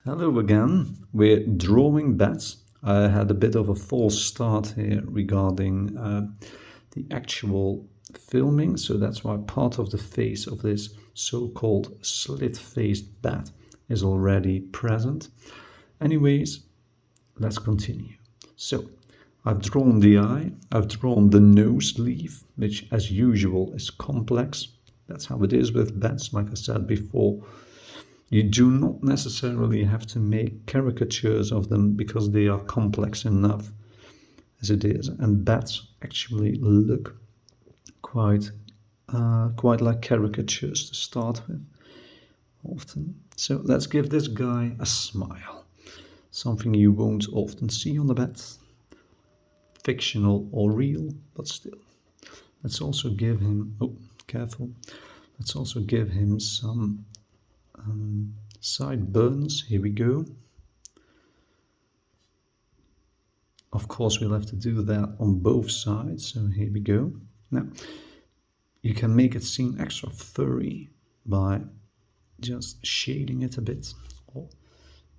Hello again, we're drawing bats. I had a bit of a false start here regarding the actual filming, so that's why part of the face of this so-called slit-faced bat is already present. Anyways, let's continue. So, I've drawn the eye, I've drawn the nose leaf, which as usual is complex. That's how it is with bats, like I said before. You do not necessarily have to make caricatures of them because they are complex enough as it is. And bats actually look quite like caricatures to start with, often. So let's give this guy a smile. Something you won't often see on the bat. Fictional or real, but still. Let's also give him, oh, careful. Let's also give him some sideburns. Here we go. Of course, we'll have to do that on both sides, so here we go. Now, you can make it seem extra furry by just shading it a bit or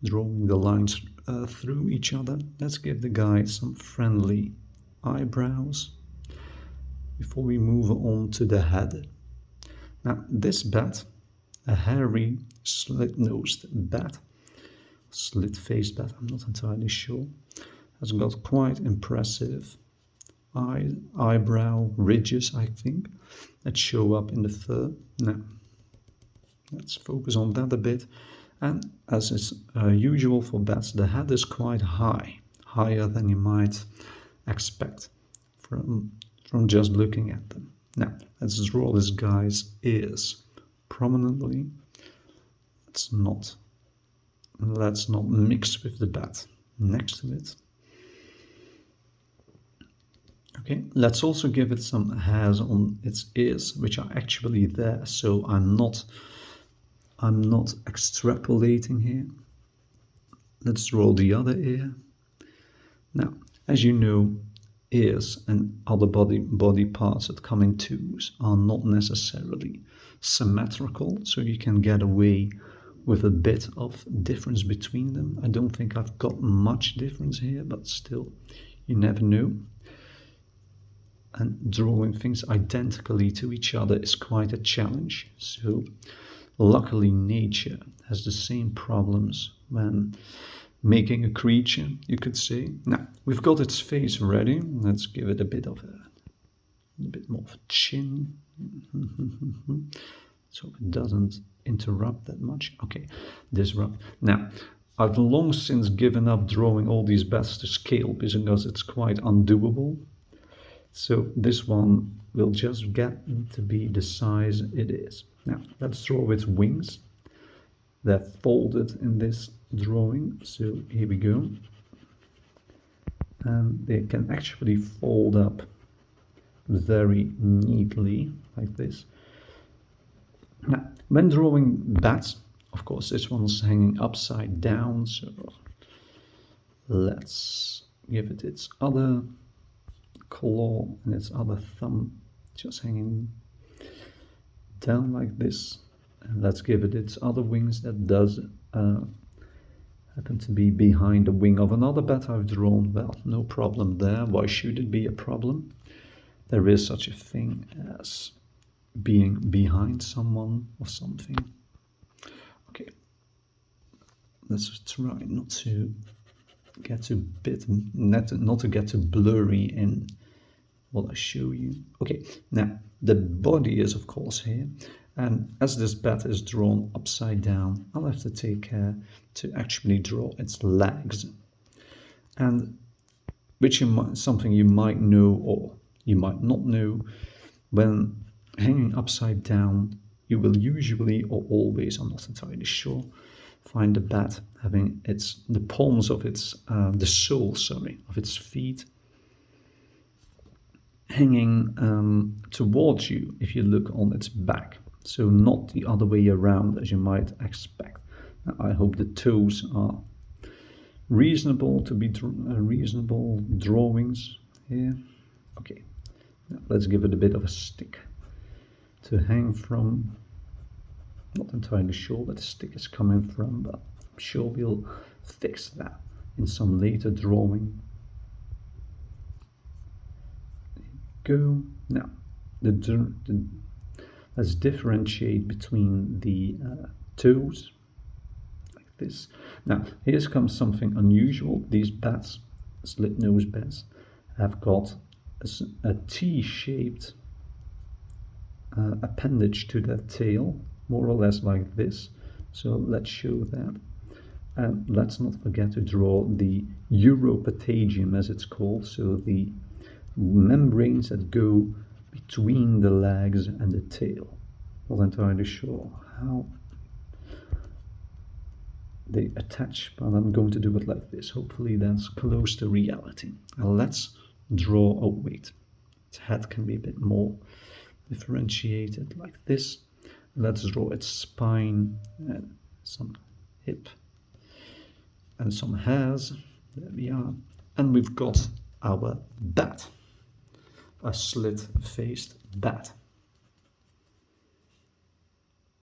drawing the lines through each other. Let's give the guy some friendly eyebrows before we move on to the head. Now, this bat, a hairy slit-nosed bat, slit-faced bat, I'm not entirely sure, has got quite impressive eyebrow ridges, I think, that show up in the fur. Now, let's focus on that a bit. And as is usual for bats, the head is quite high, higher than you might expect from just looking at them. Now, let's draw this guy's ears prominently. Let's not mix with the bat next to it. Okay, let's also give it some hairs on its ears, which are actually there, so I'm not extrapolating here. Let's draw the other ear. Now, as you know, ears and other body parts that come in twos are not necessarily symmetrical, so you can get away with a bit of difference between them. I don't think I've got much difference here, but still, you never know. And drawing things identically to each other is quite a challenge. So luckily nature has the same problems when making a creature, you could say. Now, we've got its face ready. Let's give it a bit more of a chin. So it doesn't interrupt that much. Okay, disrupt. Now, I've long since given up drawing all these bats to scale because it's quite undoable. So this one will just get to be the size it is. Now, let's draw its wings. They're folded in this drawing, so here we go. And they can actually fold up very neatly, like this. Now, when drawing bats, of course, this one's hanging upside down, so let's give it its other claw and its other thumb just hanging down like this. And let's give it its other wings that does happen to be behind the wing of another bat I've drawn. Well, no problem there. Why should it be a problem? There is such a thing as being behind someone or something. Okay, let's try not to get too blurry in what I show you. Okay, now the body is of course here, and as this bat is drawn upside down, I'll have to take care to actually draw its legs, and which something you might know or you might not know. When hanging upside down, you will usually or always, I'm not entirely sure, find the bat having the palms of the soles of its feet hanging towards you if you look on its back, so not the other way around as you might expect. Now, I hope the toes are reasonable to be reasonable drawings here. Okay, now let's give it a bit of a stick to hang from. Not entirely sure where the stick is coming from, but sure we'll fix that in some later drawing. Go. Now, let's differentiate between the toes, like this. Now, here comes something unusual. These bats, slit-nosed bats, have got a T-shaped appendage to their tail, more or less like this. So let's show that. And let's not forget to draw the uropatagium, as it's called, so the membranes that go between the legs and the tail. Not entirely sure how they attach, but I'm going to do it like this. Hopefully that's close to reality. Now let's draw, oh wait, its head can be a bit more differentiated like this. Let's draw its spine and some hip and some hairs. There we are. And we've got our bat, a slit-faced bat.